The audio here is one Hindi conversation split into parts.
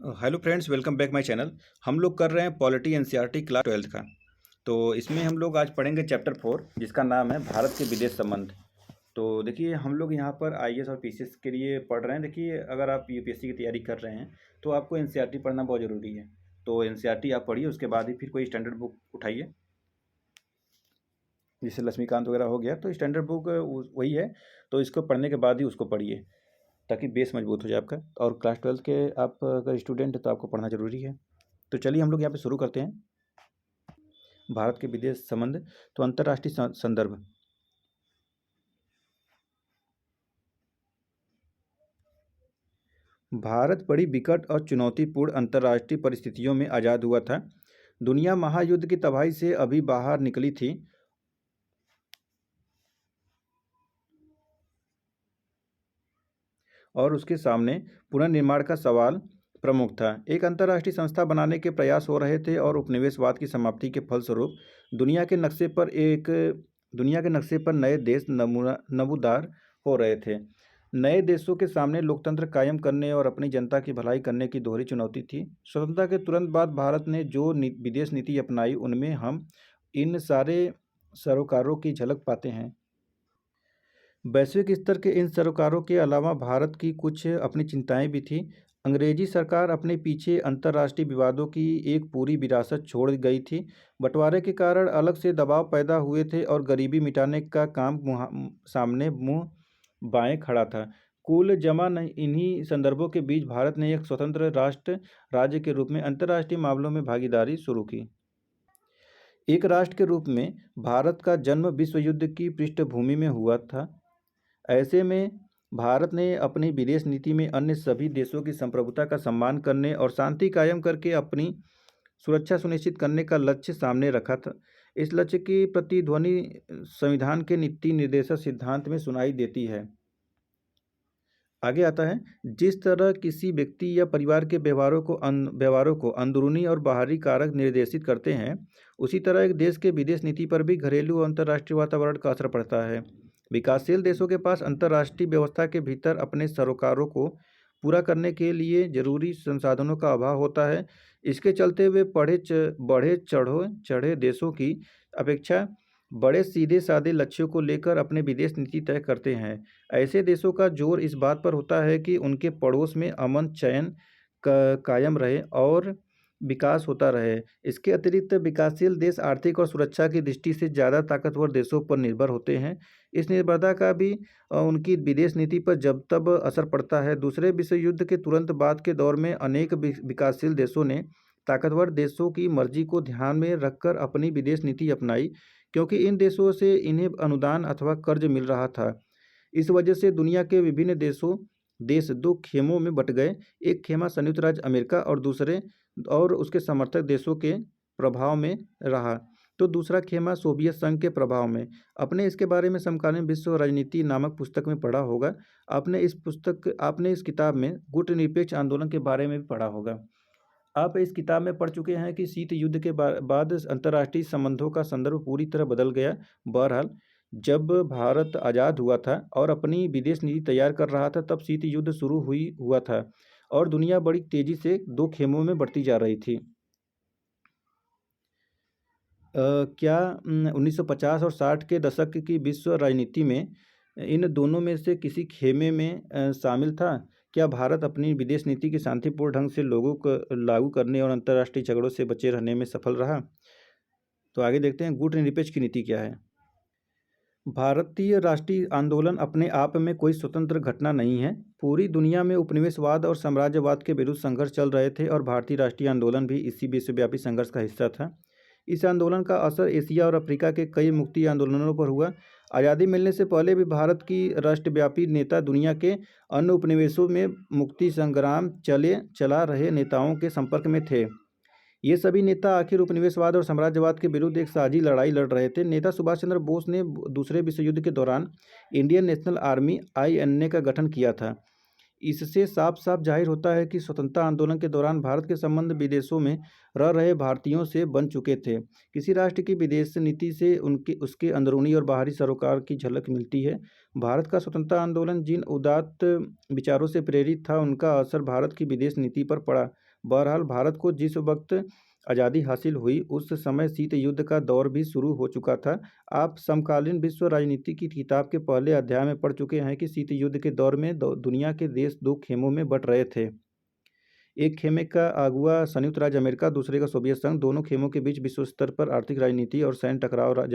Hello friends, welcome back my channel. हम लोग कर रहे हैं पॉलिटी एनसीईआरटी क्लास 12 का। तो इसमें हम लोग आज पढ़ेंगे चैप्टर 4, जिसका नाम है भारत के विदेश संबंध। तो देखिए, हम लोग यहाँ पर आईएएस और पीसीएस के लिए पढ़ रहे हैं। देखिए, अगर आप यूपीएससी की तैयारी कर रहे हैं तो आपको एनसीईआरटी पढ़ना बहुत ज़रूरी है। तो एनसीईआरटी आप पढ़िए, उसके बाद ही फिर कोई स्टैंडर्ड बुक उठाइए। जैसे लक्ष्मीकांत वगैरह हो गया, तो स्टैंडर्ड बुक वही है। तो इसको पढ़ने के बाद ही उसको पढ़िए, ताकि बेस मजबूत हो जाए आपका। और क्लास 12 के आप अगर स्टूडेंट हैं तो आपको पढ़ना ज़रूरी है। तो चलिए हम लोग यहाँ पे शुरू करते हैं। भारत के विदेश संबंध। तो अंतर्राष्ट्रीय संदर्भ। भारत बड़ी विकट और चुनौतीपूर्ण अंतर्राष्ट्रीय परिस्थितियों में आज़ाद हुआ था। दुनिया महायुद्ध की तबाही से अभी बाहर निकली थी और उसके सामने पुनर्निर्माण का सवाल प्रमुख था। एक अंतर्राष्ट्रीय संस्था बनाने के प्रयास हो रहे थे और उपनिवेशवाद की समाप्ति के फलस्वरूप दुनिया के नक्शे पर नए देश नमूदार हो रहे थे। नए देशों के सामने लोकतंत्र कायम करने और अपनी जनता की भलाई करने की दोहरी चुनौती थी। स्वतंत्रता के तुरंत बाद भारत ने जो विदेश नीति अपनाई, उनमें हम इन सारे सरोकारों की झलक पाते हैं। वैश्विक स्तर के इन सरोकारों के अलावा भारत की कुछ अपनी चिंताएं भी थीं। अंग्रेजी सरकार अपने पीछे अंतर्राष्ट्रीय विवादों की एक पूरी विरासत छोड़ गई थी। बंटवारे के कारण अलग से दबाव पैदा हुए थे और गरीबी मिटाने का काम सामने मुंह बाएं खड़ा था। कुल जमा इन्हीं संदर्भों के बीच भारत ने एक स्वतंत्र राष्ट्र राज्य के रूप में अंतर्राष्ट्रीय मामलों में भागीदारी शुरू की। एक राष्ट्र के रूप में भारत का जन्म विश्व युद्ध की पृष्ठभूमि में हुआ था। ऐसे में भारत ने अपनी विदेश नीति में अन्य सभी देशों की संप्रभुता का सम्मान करने और शांति कायम करके अपनी सुरक्षा सुनिश्चित करने का लक्ष्य सामने रखा था। इस लक्ष्य की प्रतिध्वनि संविधान के नीति निर्देशक सिद्धांत में सुनाई देती है। आगे आता है, जिस तरह किसी व्यक्ति या परिवार के व्यवहारों को अंदरूनी और बाहरी कारक निर्देशित करते हैं, उसी तरह एक देश के विदेश नीति पर भी घरेलू और अंतर्राष्ट्रीय वातावरण का असर पड़ता है। विकासशील देशों के पास अंतर्राष्ट्रीय व्यवस्था के भीतर अपने सरोकारों को पूरा करने के लिए जरूरी संसाधनों का अभाव होता है। इसके चलते वे बढ़े चढ़े देशों की अपेक्षा बड़े सीधे साधे लक्ष्यों को लेकर अपने विदेश नीति तय करते हैं। ऐसे देशों का जोर इस बात पर होता है कि उनके पड़ोस में अमन चैन कायम रहे और विकास होता रहे। इसके अतिरिक्त विकासशील देश आर्थिक और सुरक्षा की दृष्टि से ज़्यादा ताकतवर देशों पर निर्भर होते हैं। इस निर्भरता का भी उनकी विदेश नीति पर जब तब असर पड़ता है। दूसरे विश्व युद्ध के तुरंत बाद के दौर में अनेक विकासशील देशों ने ताकतवर देशों की मर्जी को ध्यान में रखकर अपनी विदेश नीति अपनाई, क्योंकि इन देशों से इन्हें अनुदान अथवा कर्ज मिल रहा था। इस वजह से दुनिया के विभिन्न देश दो खेमों में बट गए। एक खेमा संयुक्त राज्य अमेरिका और उसके समर्थक देशों के प्रभाव में रहा, तो दूसरा खेमा सोवियत संघ के प्रभाव में। आपने इसके बारे में समकालीन विश्व राजनीति नामक पुस्तक में पढ़ा होगा। आपने इस किताब में गुटनिरपेक्ष आंदोलन के बारे में भी पढ़ा होगा। आप इस किताब में पढ़ चुके हैं कि शीत युद्ध के बाद अंतर्राष्ट्रीय संबंधों का संदर्भ पूरी तरह बदल गया। बहरहाल, जब भारत आज़ाद हुआ था और अपनी विदेश नीति तैयार कर रहा था, तब शीत युद्ध शुरू हुआ था और दुनिया बड़ी तेजी से दो खेमों में बढ़ती जा रही थी। क्या 1950 और 60 के दशक की विश्व राजनीति में इन दोनों में से किसी खेमे में शामिल था? क्या भारत अपनी विदेश नीति की शांतिपूर्ण ढंग से लोगों को लागू करने और अंतर्राष्ट्रीय झगड़ों से बचे रहने में सफल रहा? तो आगे देखते हैं, गुटनिरपेक्ष की नीति क्या है। भारतीय राष्ट्रीय आंदोलन अपने आप में कोई स्वतंत्र घटना नहीं है। पूरी दुनिया में उपनिवेशवाद और साम्राज्यवाद के विरुद्ध संघर्ष चल रहे थे और भारतीय राष्ट्रीय आंदोलन भी इसी विश्वव्यापी संघर्ष का हिस्सा था। इस आंदोलन का असर एशिया और अफ्रीका के कई मुक्ति आंदोलनों पर हुआ। आज़ादी मिलने से पहले भी भारत की राष्ट्रव्यापी नेता दुनिया के अन्य उपनिवेशों में मुक्ति संग्राम चला रहे नेताओं के संपर्क में थे। ये सभी नेता आखिर उपनिवेशवाद और साम्राज्यवाद के विरुद्ध एक साझी लड़ाई लड़ रहे थे। नेता सुभाष चंद्र बोस ने दूसरे विश्व युद्ध के दौरान इंडियन नेशनल आर्मी (INA) का गठन किया था। इससे साफ साफ जाहिर होता है कि स्वतंत्रता आंदोलन के दौरान भारत के संबंध विदेशों में रह रहे भारतीयों से बन चुके थे। किसी राष्ट्र की विदेश नीति से उसके अंदरूनी और बाहरी सरोकार की झलक मिलती है। भारत का स्वतंत्रता आंदोलन जिन उदात्त विचारों से प्रेरित था, उनका असर भारत की विदेश नीति पर पड़ा। बहरहाल भारत को जिस वक्त आज़ादी हासिल हुई उस समय शीत युद्ध का दौर भी शुरू हो चुका था। आप समकालीन विश्व राजनीति की किताब के पहले अध्याय में पढ़ चुके हैं कि शीत युद्ध के दौर में दुनिया के देश दो खेमों में बंट रहे थे। एक खेमे का अगुवा संयुक्त राज्य अमेरिका, दूसरे का सोवियत संघ। दोनों खेमों के बीच विश्व स्तर पर आर्थिक, राजनीति और सैन्य टकराव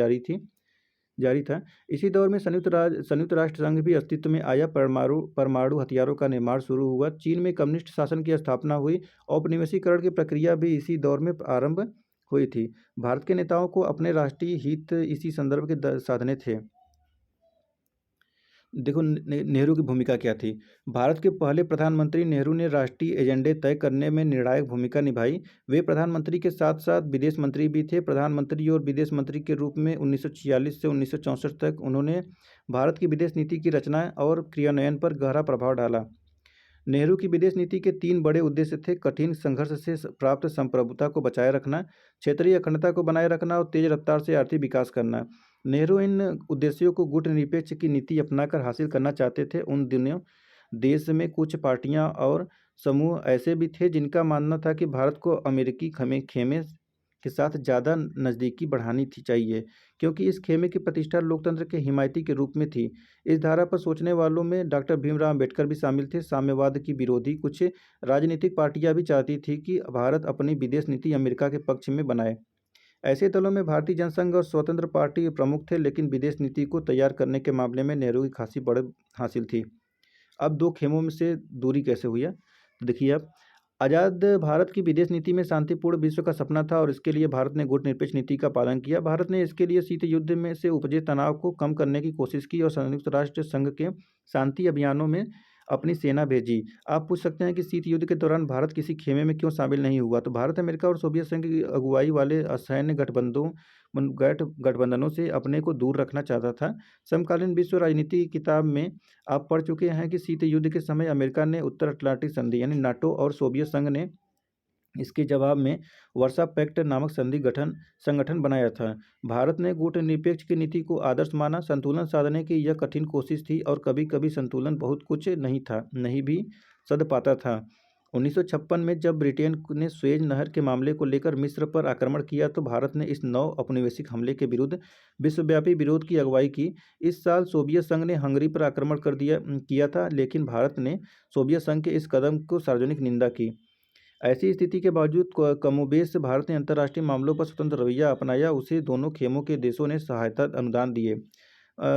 जारी था। इसी दौर में संयुक्त राष्ट्र संघ भी अस्तित्व में आया। परमाणु हथियारों का निर्माण शुरू हुआ। चीन में कम्युनिस्ट शासन की स्थापना हुई। औपनिवेशीकरण की प्रक्रिया भी इसी दौर में आरंभ हुई थी। भारत के नेताओं को अपने राष्ट्रीय हित इसी संदर्भ के साधने थे। देखो, नेहरू की भूमिका क्या थी। भारत के पहले प्रधानमंत्री नेहरू ने राष्ट्रीय एजेंडे तय करने में निर्णायक भूमिका निभाई। वे प्रधानमंत्री के साथ साथ विदेश मंत्री भी थे। प्रधानमंत्री और विदेश मंत्री के रूप में 1946 से 1964 तक उन्होंने भारत की विदेश नीति की रचना और क्रियान्वयन पर गहरा प्रभाव डाला। नेहरू की विदेश नीति के 3 बड़े उद्देश्य थे: कठिन संघर्ष से प्राप्त संप्रभुता को बचाए रखना, क्षेत्रीय अखंडता को बनाए रखना और तेज रफ्तार से आर्थिक विकास करना। नेहरू इन उद्देश्यों को गुटनिरपेक्ष की नीति अपनाकर हासिल करना चाहते थे। उन दिनों देश में कुछ पार्टियां और समूह ऐसे भी थे जिनका मानना था कि भारत को अमेरिकी खेमे के साथ ज़्यादा नज़दीकी बढ़ानी चाहिए, क्योंकि इस खेमे की प्रतिष्ठा लोकतंत्र के हिमायती के रूप में थी। इस धारा पर सोचने वालों में डॉक्टर भीमराव अम्बेडकर भी शामिल थे। साम्यवाद की विरोधी कुछ राजनीतिक पार्टियां भी चाहती थी कि भारत अपनी विदेश नीति अमेरिका के पक्ष में बनाए। ऐसे दलों में भारतीय जनसंघ और स्वतंत्र पार्टी प्रमुख थे, लेकिन विदेश नीति को तैयार करने के मामले में नेहरू की खासी बढ़त हासिल थी। अब दो खेमों में से दूरी कैसे हुई है, तो देखिए आप। आज़ाद भारत की विदेश नीति में शांतिपूर्ण विश्व का सपना था और इसके लिए भारत ने गुटनिरपेक्ष नीति का पालन किया। भारत ने इसके लिए शीत युद्ध में से उपजे तनाव को कम करने की कोशिश की और संयुक्त राष्ट्र संघ के शांति अभियानों में अपनी सेना भेजी। आप पूछ सकते हैं कि शीत युद्ध के दौरान भारत किसी खेमे में क्यों शामिल नहीं हुआ। तो भारत अमेरिका और सोवियत संघ की अगुवाई वाले असैन्य गठबंधनों से अपने को दूर रखना चाहता था। समकालीन विश्व राजनीति की किताब में आप पढ़ चुके हैं कि शीत युद्ध के समय अमेरिका ने उत्तर अटलांटिक संधि यानी नाटो और सोवियत संघ ने इसके जवाब में वर्सा पैक्ट नामक संगठन बनाया था। भारत ने गुटनिरपेक्ष की नीति को आदर्श माना। संतुलन साधने की यह कठिन कोशिश थी और कभी कभी संतुलन बहुत कुछ नहीं भी सध पाता था। 1956 में जब ब्रिटेन ने सुएज नहर के मामले को लेकर मिस्र पर आक्रमण किया तो भारत ने इस नौ औपनिवेशिक हमले के विरुद्ध विश्वव्यापी विरोध की अगुवाई की। इस साल सोवियत संघ ने हंगरी पर आक्रमण किया था, लेकिन भारत ने सोवियत संघ के इस कदम को सार्वजनिक निंदा की। ऐसी स्थिति के बावजूद कमोबेश भारत ने अंतर्राष्ट्रीय मामलों पर स्वतंत्र रवैया अपनाया। उसे दोनों खेमों के देशों ने सहायता अनुदान दिए।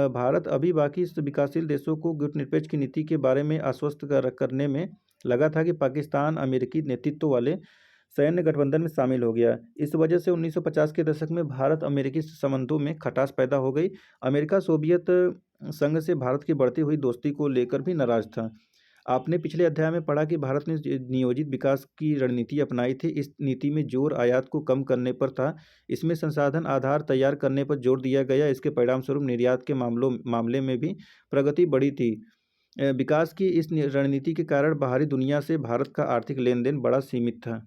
भारत अभी बाकी विकासशील देशों को गुटनिरपेक्ष की नीति के बारे में आश्वस्त करने में लगा था कि पाकिस्तान अमेरिकी नेतृत्व वाले सैन्य गठबंधन में शामिल हो गया। इस वजह से 1950 के दशक में भारत अमेरिकी संबंधों में खटास पैदा हो गई। अमेरिका सोवियत संघ से भारत की बढ़ती हुई दोस्ती को लेकर भी नाराज था। आपने पिछले अध्याय में पढ़ा कि भारत ने नियोजित विकास की रणनीति अपनाई थी। इस नीति में जोर आयात को कम करने पर था। इसमें संसाधन आधार तैयार करने पर जोर दिया गया। इसके परिणामस्वरूप निर्यात के मामले में भी प्रगति बढ़ी थी। विकास की इस रणनीति के कारण बाहरी दुनिया से भारत का आर्थिक लेन देन बड़ा सीमित था।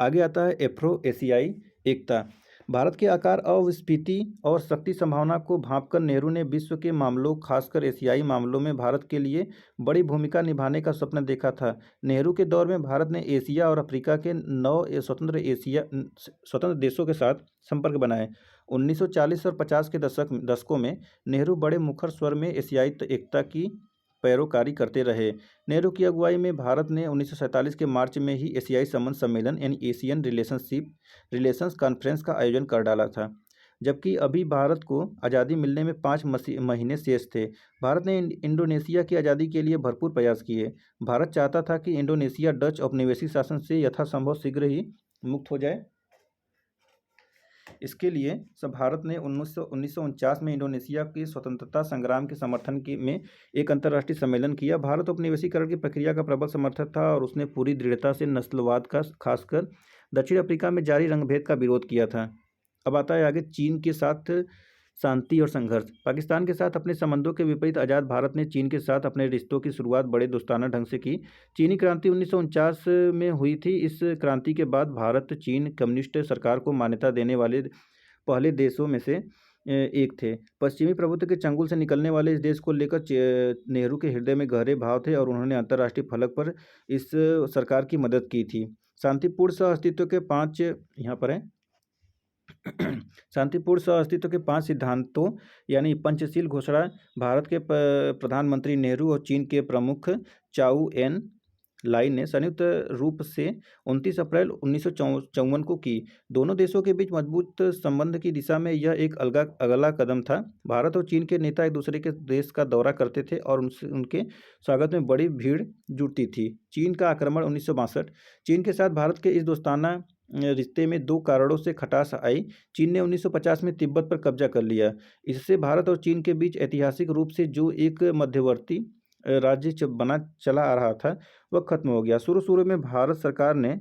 आगे आता है एफ्रो एशियाई एकता। भारत के आकार, अविस्फीति और शक्ति संभावना को भांपकर नेहरू ने विश्व के मामलों, खासकर एशियाई मामलों में भारत के लिए बड़ी भूमिका निभाने का सपना देखा था। नेहरू के दौर में भारत ने एशिया और अफ्रीका के 9 स्वतंत्र देशों के साथ संपर्क बनाए। 1940 और 50 के दशकों में नेहरू बड़े मुखर स्वर में एशियाई एकता की पैरोकारी करते रहे। नेहरू की अगुवाई में भारत ने 1947 के मार्च में ही एशियाई संबंध सम्मेलन यानी एशियन रिलेशंस कॉन्फ्रेंस का आयोजन कर डाला था। जबकि अभी भारत को आज़ादी मिलने में 5 महीने शेष थे। भारत ने इंडोनेशिया की आज़ादी के लिए भरपूर प्रयास किए। भारत चाहता था कि इंडोनेशिया डच औपनिवेशिक शासन से यथासंभव शीघ्र ही मुक्त हो जाए। इसके लिए भारत ने 1949 में इंडोनेशिया की स्वतंत्रता संग्राम के समर्थन में एक अंतर्राष्ट्रीय सम्मेलन किया। भारत औपनिवेशीकरण की प्रक्रिया का प्रबल समर्थक था और उसने पूरी दृढ़ता से नस्लवाद का, खासकर दक्षिण अफ्रीका में जारी रंगभेद का विरोध किया था। अब आता है आगे चीन के साथ शांति और संघर्ष। पाकिस्तान के साथ अपने संबंधों के विपरीत आज़ाद भारत ने चीन के साथ अपने रिश्तों की शुरुआत बड़े दोस्ताना ढंग से की। चीनी क्रांति 1949 में हुई थी। इस क्रांति के बाद भारत चीन कम्युनिस्ट सरकार को मान्यता देने वाले पहले देशों में से एक थे। पश्चिमी प्रभुत्व के चंगुल से निकलने वाले इस देश को लेकर नेहरू के हृदय में गहरे भाव थे और उन्होंने अंतर्राष्ट्रीय फलक पर इस सरकार की मदद की थी। शांतिपूर्ण सह अस्तित्व के 5 यहाँ पर है शांतिपूर्ण सह अस्तित्व के 5 सिद्धांतों यानी पंचशील घोषणा भारत के प्रधानमंत्री नेहरू और चीन के प्रमुख चाउ एन लाई ने संयुक्त रूप से 29 अप्रैल 1954 को की। दोनों देशों के बीच मजबूत संबंध की दिशा में यह एक अगला कदम था। भारत और चीन के नेता एक दूसरे के देश का दौरा करते थे और उनके स्वागत में बड़ी भीड़ जुटती थी। चीन का आक्रमण 1962। चीन के साथ भारत के इस दोस्ताना रिश्ते में 2 कारणों से खटास आई। चीन ने 1950 में तिब्बत पर कब्जा कर लिया। इससे भारत और चीन के बीच ऐतिहासिक रूप से जो एक मध्यवर्ती राज्य बना चला आ रहा था वह खत्म हो गया। शुरू में भारत सरकार ने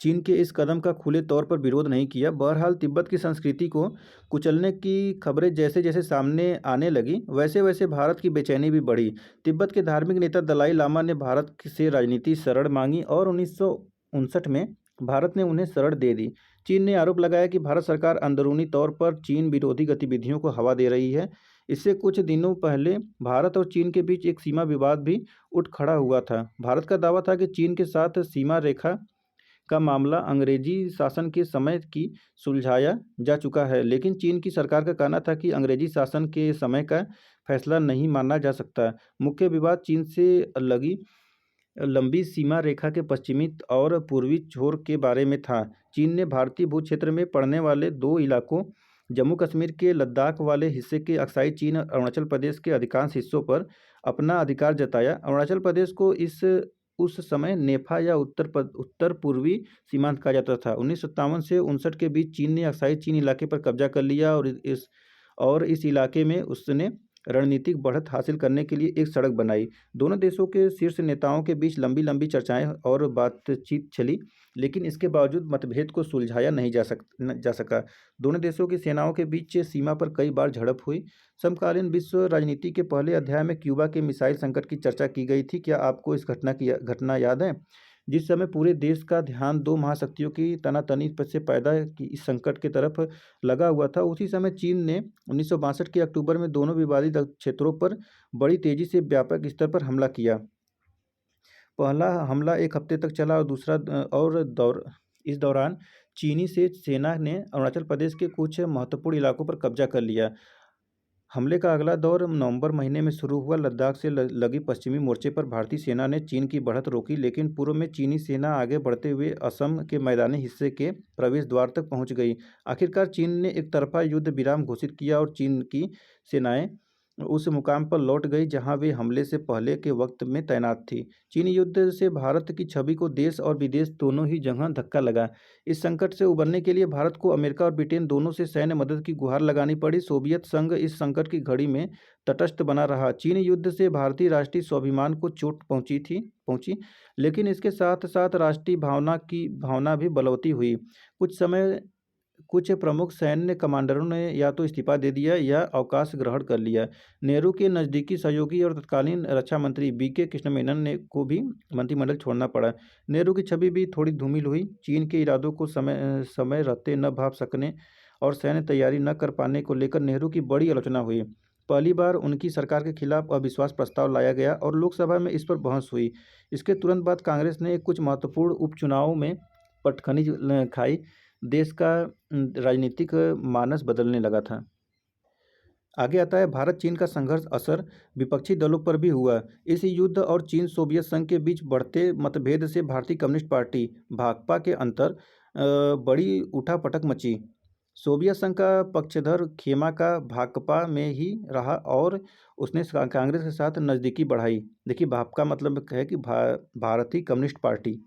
चीन के इस कदम का खुले तौर पर विरोध नहीं किया। बहरहाल तिब्बत की संस्कृति को कुचलने की खबरें जैसे जैसे सामने आने लगी वैसे वैसे भारत की बेचैनी भी बढ़ी। तिब्बत के धार्मिक नेता दलाई लामा ने भारत से राजनीति शरण मांगी और 1959 में भारत ने उन्हें शरण दे दी। चीन ने आरोप लगाया कि भारत सरकार अंदरूनी तौर पर चीन विरोधी गतिविधियों को हवा दे रही है। इससे कुछ दिनों पहले भारत और चीन के बीच एक सीमा विवाद भी उठ खड़ा हुआ था। भारत का दावा था कि चीन के साथ सीमा रेखा का मामला अंग्रेजी शासन के समय की सुलझाया जा चुका है, लेकिन चीन की सरकार का कहना था कि अंग्रेजी शासन के समय का फैसला नहीं माना जा सकता। मुख्य विवाद चीन से लगी लंबी सीमा रेखा के पश्चिमी और पूर्वी छोर के बारे में था। चीन ने भारतीय भू क्षेत्र में पड़ने वाले 2 इलाकों जम्मू कश्मीर के लद्दाख वाले हिस्से के अक्साई चीन और अरुणाचल प्रदेश के अधिकांश हिस्सों पर अपना अधिकार जताया। अरुणाचल प्रदेश को उस समय नेफा या उत्तर पूर्वी सीमांत कहा जाता था। 1957 से 1959 के बीच चीन ने अक्साई चीन इलाके पर कब्जा कर लिया और इस इलाके में उसने रणनीतिक बढ़त हासिल करने के लिए एक सड़क बनाई। दोनों देशों के शीर्ष नेताओं के बीच लंबी लंबी चर्चाएं और बातचीत चली, लेकिन इसके बावजूद मतभेद को सुलझाया नहीं जा सका। दोनों देशों की सेनाओं के बीच सीमा पर कई बार झड़प हुई। समकालीन विश्व राजनीति के पहले अध्याय में क्यूबा के मिसाइल संकट की चर्चा की गई थी। क्या आपको इस घटना याद है? जिस समय पूरे देश का ध्यान 2 महाशक्तियों की तनातनी से पैदा की इस संकट की तरफ लगा हुआ था, उसी समय चीन ने 1962 के अक्टूबर में दोनों विवादित क्षेत्रों पर बड़ी तेजी से व्यापक स्तर पर हमला किया। पहला हमला 1 हफ्ते तक चला और इस दौरान चीनी सेना ने अरुणाचल प्रदेश के कुछ महत्वपूर्ण इलाकों पर कब्जा कर लिया। हमले का अगला दौर नवंबर महीने में शुरू हुआ। लद्दाख से लगी पश्चिमी मोर्चे पर भारतीय सेना ने चीन की बढ़त रोकी, लेकिन पूर्व में चीनी सेना आगे बढ़ते हुए असम के मैदानी हिस्से के प्रवेश द्वार तक पहुंच गई। आखिरकार चीन ने एक तरफा युद्ध विराम घोषित किया और चीन की सेनाएं उस मुकाम पर लौट गई जहां वे हमले से पहले के वक्त में तैनात थी। चीनी युद्ध से भारत की छवि को देश और विदेश दोनों ही जगह धक्का लगा। इस संकट से उबरने के लिए भारत को अमेरिका और ब्रिटेन दोनों से सैन्य मदद की गुहार लगानी पड़ी। सोवियत संघ इस संकट की घड़ी में तटस्थ बना रहा। चीन युद्ध से भारतीय राष्ट्रीय स्वाभिमान को चोट पहुंची, लेकिन इसके साथ साथ राष्ट्रीय भावना भी बलवती हुई। कुछ प्रमुख सैन्य कमांडरों ने या तो इस्तीफा दे दिया या अवकाश ग्रहण कर लिया। नेहरू के नज़दीकी सहयोगी और तत्कालीन रक्षा मंत्री बीके कृष्ण मेनन को भी मंत्रिमंडल छोड़ना पड़ा। नेहरू की छवि भी थोड़ी धूमिल हुई। चीन के इरादों को समय रहते न भांप सकने और सैन्य तैयारी न कर पाने को लेकर नेहरू की बड़ी आलोचना हुई। पहली बार उनकी सरकार के खिलाफ अविश्वास प्रस्ताव लाया गया और लोकसभा में इस पर बहस हुई। इसके तुरंत बाद कांग्रेस ने कुछ महत्वपूर्ण उपचुनावों में पटखनी खाई। देश का राजनीतिक मानस बदलने लगा था। आगे आता है भारत चीन का संघर्ष असर विपक्षी दलों पर भी हुआ। इस युद्ध और चीन सोवियत संघ के बीच बढ़ते मतभेद से भारतीय कम्युनिस्ट पार्टी भाकपा के अंतर बड़ी उठापटक मची। सोवियत संघ का पक्षधर खेमा का भाकपा में ही रहा और उसने कांग्रेस के साथ नज़दीकी बढ़ाई। देखिए, भाकपा मतलब है कि भारतीय कम्युनिस्ट पार्टी।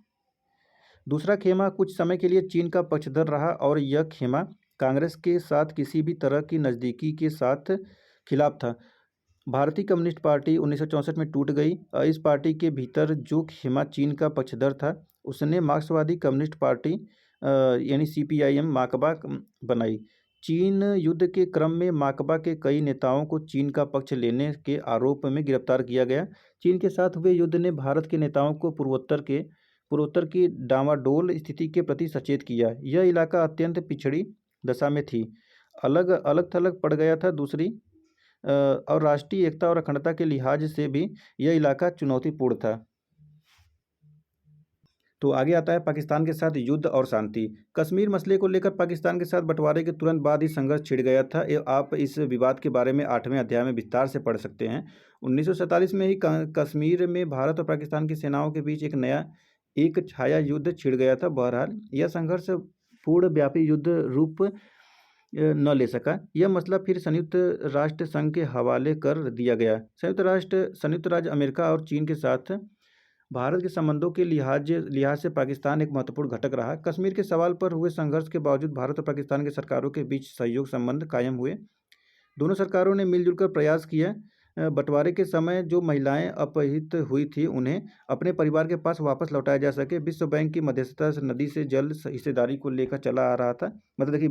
दूसरा खेमा कुछ समय के लिए चीन का पक्षधर रहा और यह खेमा कांग्रेस के साथ किसी भी तरह की नज़दीकी के साथ खिलाफ था। भारतीय कम्युनिस्ट पार्टी 1964 में टूट गई। इस पार्टी के भीतर जो खेमा चीन का पक्षधर था उसने मार्क्सवादी कम्युनिस्ट पार्टी यानी CPIM माकपा बनाई। चीन युद्ध के क्रम में माकपा के कई नेताओं को चीन का पक्ष लेने के आरोप में गिरफ्तार किया गया। चीन के साथ हुए युद्ध ने भारत के नेताओं को पूर्वोत्तर की डामाडोल स्थिति के प्रति सचेत किया। यह इलाका अत्यंत पिछड़ी दशा में थी। अलग अलग थलग पड़ गया था। दूसरी और राष्ट्रीय एकता और अखंडता के लिहाज से भी यह इलाका चुनौतीपूर्ण था। तो आगे आता है पाकिस्तान के साथ युद्ध और शांति। कश्मीर मसले को लेकर पाकिस्तान के साथ बंटवारे के तुरंत बाद ही संघर्ष छिड़ गया था। आप इस विवाद के बारे में 8वें अध्याय में विस्तार से पढ़ सकते हैं। 1947 में ही कश्मीर में भारत और पाकिस्तान की सेनाओं के बीच एक छाया युद्ध छिड़ गया था। बहरहाल यह संघर्ष पूर्ण व्यापी युद्ध रूप न ले सका। यह मसला फिर संयुक्त राष्ट्र संघ के हवाले कर दिया गया। संयुक्त राज्य अमेरिका और चीन के साथ भारत के संबंधों के लिहाज लिहाज से पाकिस्तान एक महत्वपूर्ण घटक रहा। कश्मीर के सवाल पर हुए संघर्ष के बावजूद भारत और पाकिस्तान की सरकारों के बीच सहयोग संबंध कायम हुए। दोनों सरकारों ने मिलजुल कर प्रयास किया। बंटवारे के समय जो महिलाएं अपहृत हुई थी उन्हें अपने परिवार के पास वापस लौटाया जा सके। विश्व बैंक की मध्यस्थता से नदी से जल हिस्सेदारी को लेकर चला आ रहा था। मतलब कि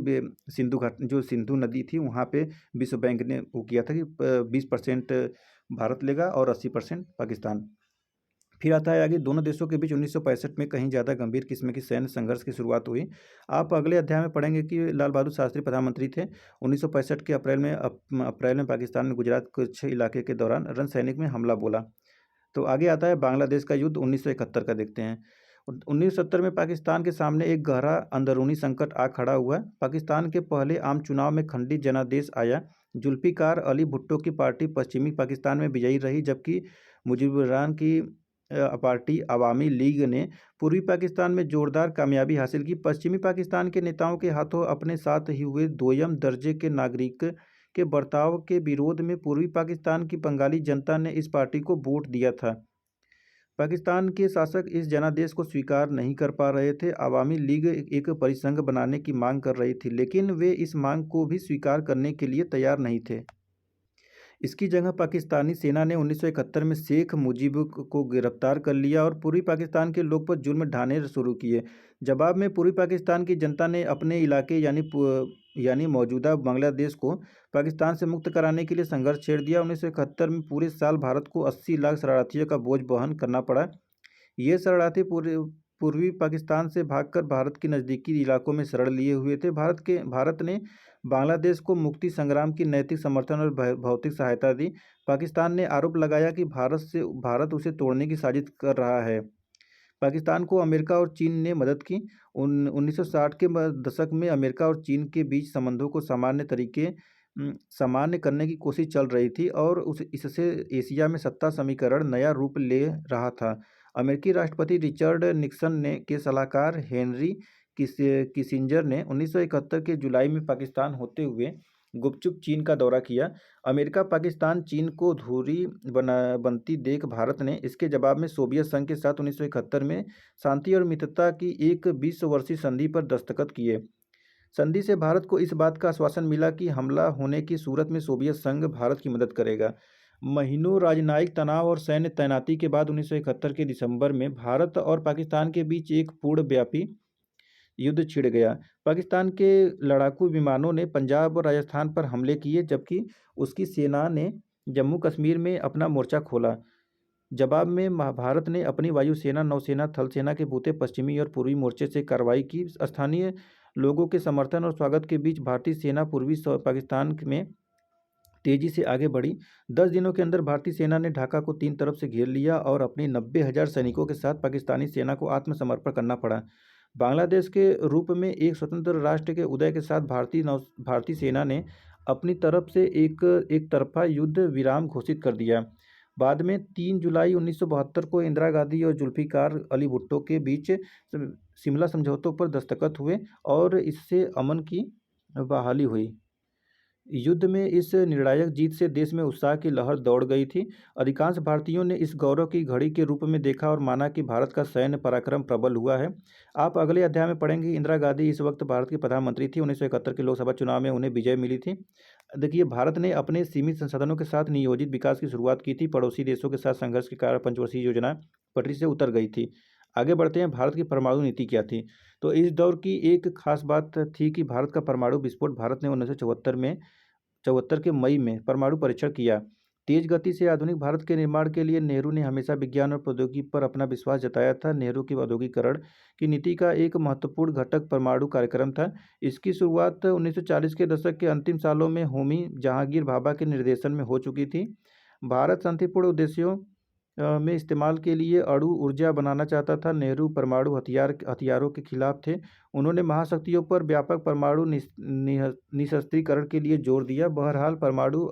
सिंधु घाट जो सिंधु नदी थी वहाँ पे विश्व बैंक ने वो किया था कि 20% भारत लेगा और 80% पाकिस्तान। फिर आता है आगे, दोनों देशों के बीच 1965 में कहीं ज़्यादा गंभीर किस्म की सैन्य संघर्ष की शुरुआत हुई। आप अगले अध्याय में पढ़ेंगे कि लाल बहादुर शास्त्री प्रधानमंत्री थे। 1965 के अप्रैल में पाकिस्तान ने गुजरात कुछ इलाके के दौरान रन सैनिक में हमला बोला। तो आगे आता है बांग्लादेश का युद्ध 1971 का देखते हैं। 1970 में पाकिस्तान के सामने एक गहरा अंदरूनी संकट आ खड़ा हुआ। पाकिस्तान के पहले आम चुनाव में खंडित जनादेश आया। जुल्फिकार अली भुट्टो की पार्टी पश्चिमी पाकिस्तान में विजयी रही, जबकि मुजीबुर रहमान की पार्टी अवामी लीग ने पूर्वी पाकिस्तान में जोरदार कामयाबी हासिल की। पश्चिमी पाकिस्तान के नेताओं के हाथों अपने साथ ही हुए दोयम दर्जे के नागरिक के बर्ताव के विरोध में पूर्वी पाकिस्तान की बंगाली जनता ने इस पार्टी को वोट दिया था। पाकिस्तान के शासक इस जनादेश को स्वीकार नहीं कर पा रहे थे। अवामी लीग एक परिसंघ बनाने की मांग कर रही थी, लेकिन वे इस मांग को भी स्वीकार करने के लिए तैयार नहीं थे। इसकी जगह पाकिस्तानी सेना ने 1971 में शेख मुजीब को गिरफ्तार कर लिया और पूर्वी पाकिस्तान के लोग पर जुल्म ढाने शुरू किए। जवाब में पूर्वी पाकिस्तान की जनता ने अपने इलाके यानी मौजूदा बांग्लादेश को पाकिस्तान से मुक्त कराने के लिए संघर्ष छेड़ दिया। 1971 में पूरे साल भारत को 80 लाख शरणार्थियों का बोझ वहन करना पड़ा। ये शरणार्थी पूर्वी पाकिस्तान से भागकर भारत के नज़दीकी इलाकों में शरण लिए हुए थे। भारत ने बांग्लादेश को मुक्ति संग्राम की नैतिक समर्थन और भौतिक सहायता दी। पाकिस्तान ने आरोप लगाया कि भारत उसे तोड़ने की साजिश कर रहा है। पाकिस्तान को अमेरिका और चीन ने मदद की। 1960 के दशक में अमेरिका और चीन के बीच संबंधों को सामान्य करने की कोशिश चल रही थी और इससे एशिया में सत्ता समीकरण नया रूप ले रहा था। अमेरिकी राष्ट्रपति रिचर्ड निक्सन के सलाहकार हेनरी किसिंजर ने 1971 के जुलाई में पाकिस्तान होते हुए गुपचुप चीन का दौरा किया। अमेरिका पाकिस्तान चीन को धुरी बनती देख भारत ने इसके जवाब में सोवियत संघ के साथ 1971 में शांति और मित्रता की एक 20 वर्षीय संधि पर दस्तखत किए। संधि से भारत को इस बात का आश्वासन मिला कि हमला होने की सूरत में सोवियत संघ भारत की मदद करेगा। महीनों राजनयिक तनाव और सैन्य तैनाती के बाद 1971 के दिसंबर में भारत और पाकिस्तान के बीच एक पूर्णव्यापी युद्ध छिड़ गया। पाकिस्तान के लड़ाकू विमानों ने पंजाब और राजस्थान पर हमले किए, जबकि उसकी सेना ने जम्मू कश्मीर में अपना मोर्चा खोला। जवाब में भारत ने अपनी वायुसेना, नौसेना, थल सेना के बूते पश्चिमी और पूर्वी मोर्चे से कार्रवाई की। स्थानीय लोगों के समर्थन और स्वागत के बीच भारतीय सेना पूर्वी पाकिस्तान में तेजी से आगे बढ़ी। 10 दिनों के अंदर भारतीय सेना ने ढाका को 3 तरफ से घेर लिया और अपनी 90,000 सैनिकों के साथ पाकिस्तानी सेना को आत्मसमर्पण करना पड़ा। बांग्लादेश के रूप में एक स्वतंत्र राष्ट्र के उदय के साथ भारतीय सेना ने अपनी तरफ से एक तरफा युद्ध विराम घोषित कर दिया। बाद में 3 जुलाई 1972 को इंदिरा गांधी और जुल्फिकार अली भुट्टो के बीच शिमला समझौतों पर दस्तखत हुए और इससे अमन की बहाली हुई। युद्ध में इस निर्णायक जीत से देश में उत्साह की लहर दौड़ गई थी। अधिकांश भारतीयों ने इस गौरव की घड़ी के रूप में देखा और माना कि भारत का सैन्य पराक्रम प्रबल हुआ है। आप अगले अध्याय में पढ़ेंगे इंदिरा गांधी इस वक्त भारत की प्रधानमंत्री थी। 1971 के लोकसभा चुनाव में उन्हें विजय मिली थी। देखिए, भारत ने अपने सीमित संसाधनों के साथ नियोजित विकास की शुरुआत की थी। पड़ोसी देशों के साथ संघर्ष के कारण पंचवर्षीय योजना पटरी से उतर गई थी। आगे बढ़ते हैं, भारत की परमाणु नीति क्या थी। तो इस दौर की एक खास बात थी कि भारत का परमाणु विस्फोट। भारत ने 1974 के मई में परमाणु परीक्षण किया। तेज गति से आधुनिक भारत के निर्माण के लिए नेहरू ने हमेशा विज्ञान और प्रौद्योगिकी पर अपना विश्वास जताया था। नेहरू की औद्योगिकरण की नीति का एक महत्वपूर्ण घटक परमाणु कार्यक्रम था। इसकी शुरुआत 1940 के दशक के अंतिम सालों में होमी जहांगीर भाभा के निर्देशन में हो चुकी थी। भारत शांतिपूर्ण उद्देश्यों में इस्तेमाल के लिए अणु ऊर्जा बनाना चाहता था। नेहरू परमाणु हथियारों के खिलाफ थे। उन्होंने महाशक्तियों पर व्यापक परमाणु निशस्त्रीकरण के लिए जोर दिया। बहरहाल परमाणु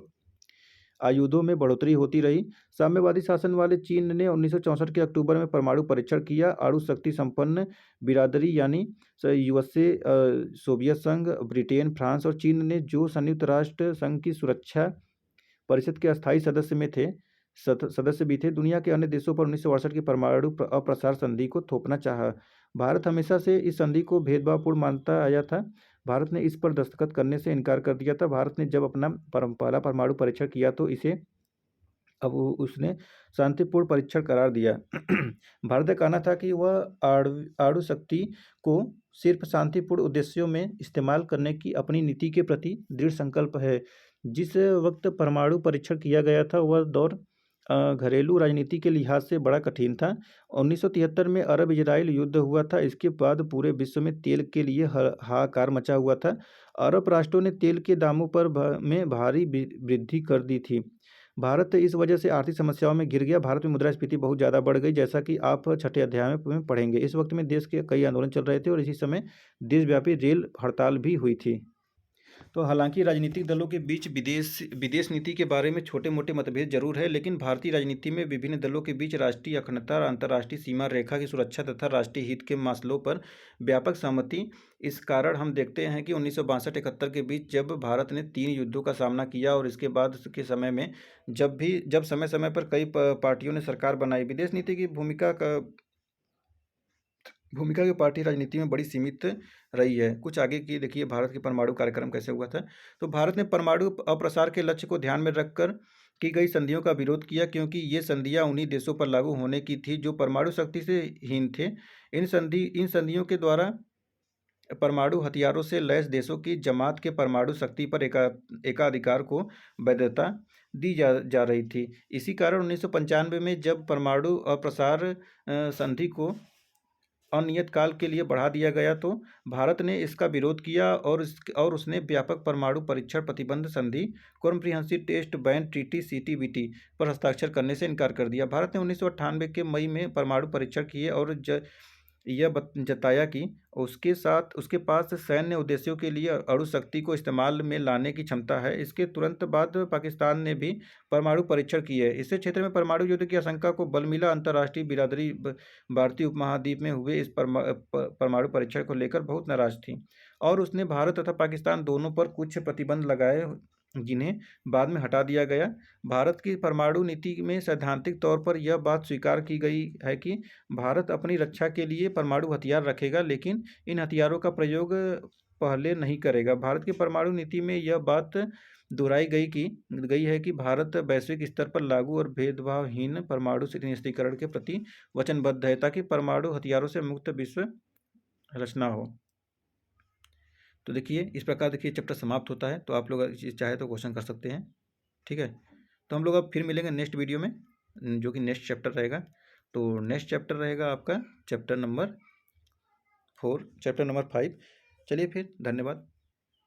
आयुधों में बढ़ोतरी होती रही। साम्यवादी शासन वाले चीन ने 1964 के अक्टूबर में परमाणु परीक्षण किया। अणु शक्ति संपन्न बिरादरी यानी यूएसए, सोवियत संघ, ब्रिटेन, फ्रांस और चीन ने जो संयुक्त राष्ट्र संघ की सुरक्षा परिषद के अस्थायी सदस्य भी थे, दुनिया के अन्य देशों पर 1968 की परमाणु अप्रसार संधि को थोपना चाहा। भारत हमेशा से इस संधि को भेदभावपूर्ण मानता आया था। भारत ने इस पर दस्तखत करने से इनकार कर दिया था। भारत ने जब अपना पहला परमाणु परीक्षण किया तो इसे उसने शांतिपूर्ण परीक्षण करार दिया। भारत का कहना था कि वह अणु शक्ति को सिर्फ शांतिपूर्ण उद्देश्यों में इस्तेमाल करने की अपनी नीति के प्रति दृढ़ संकल्प है। जिस वक्त परमाणु परीक्षण किया गया था वह दौर घरेलू राजनीति के लिहाज से बड़ा कठिन था। 1973 में अरब इजराइल युद्ध हुआ था। इसके बाद पूरे विश्व में तेल के लिए हाहाकार मचा हुआ था। अरब राष्ट्रों ने तेल के दामों पर में भारी वृद्धि कर दी थी। भारत इस वजह से आर्थिक समस्याओं में गिर गया। भारत में मुद्रास्फीति बहुत ज़्यादा बढ़ गई, जैसा कि आप छठे अध्याय में पढ़ेंगे। इस वक्त में देश के कई आंदोलन चल रहे थे और इसी समय देशव्यापी रेल हड़ताल भी हुई थी। तो हालांकि राजनीतिक दलों के बीच विदेश नीति के बारे में छोटे मोटे मतभेद जरूर है, लेकिन भारतीय राजनीति में विभिन्न दलों के बीच राष्ट्रीय अखंडता, अंतर्राष्ट्रीय सीमा रेखा की सुरक्षा तथा राष्ट्रीय हित के मसलों पर व्यापक सहमति। इस कारण हम देखते हैं कि 1962-71 के बीच जब भारत ने 3 युद्धों का सामना किया और इसके बाद के समय में जब समय समय पर कई पार्टियों ने सरकार बनाई, विदेश नीति की भूमिका की पार्टी राजनीति में बड़ी सीमित रही है। कुछ आगे की देखिए भारत के परमाणु कार्यक्रम कैसे हुआ था। तो भारत ने परमाणु अप्रसार के लक्ष्य को ध्यान में रखकर की गई संधियों का विरोध किया, क्योंकि ये संधियां उन्हीं देशों पर लागू होने की थी जो परमाणु शक्ति से हीन थे। इन संधियों के द्वारा परमाणु हथियारों से लैस देशों की जमात के परमाणु शक्ति पर एकाधिकार को वैधता दी जा रही थी। इसी कारण 1995 में जब परमाणु अप्रसार संधि को अनियत काल के लिए बढ़ा दिया गया तो भारत ने इसका विरोध किया और उसने व्यापक परमाणु परीक्षण प्रतिबंध संधि comprehensive test ban treaty CTBT पर हस्ताक्षर करने से इनकार कर दिया। भारत ने 1998 के मई में परमाणु परीक्षण किए और यह जताया कि उसके पास सैन्य उद्देश्यों के लिए अणु शक्ति को इस्तेमाल में लाने की क्षमता है। इसके तुरंत बाद पाकिस्तान ने भी परमाणु परीक्षण किए। इससे क्षेत्र में परमाणु युद्ध की आशंका को बल मिला। अंतर्राष्ट्रीय बिरादरी भारतीय उपमहाद्वीप में हुए इस परमाणु परीक्षण को लेकर बहुत नाराज थी और उसने भारत तथा पाकिस्तान दोनों पर कुछ प्रतिबंध लगाए, जिन्हें बाद में हटा दिया गया। भारत की परमाणु नीति में सैद्धांतिक तौर पर यह बात स्वीकार की गई है कि भारत अपनी रक्षा के लिए परमाणु हथियार रखेगा, लेकिन इन हथियारों का प्रयोग पहले नहीं करेगा। भारत की परमाणु नीति में यह बात दोहराई गई है कि भारत वैश्विक स्तर पर लागू और भेदभावहीन परमाणु निरस्त्रीकरण के प्रति वचनबद्ध है, ताकि परमाणु हथियारों से मुक्त विश्व रचना हो। तो देखिए इस प्रकार देखिए चैप्टर समाप्त होता है। तो आप लोग चाहे तो क्वेश्चन कर सकते हैं, ठीक है। तो हम लोग अब फिर मिलेंगे नेक्स्ट वीडियो में, जो कि नेक्स्ट चैप्टर रहेगा। तो नेक्स्ट चैप्टर रहेगा आपका चैप्टर नंबर 5। चलिए फिर, धन्यवाद।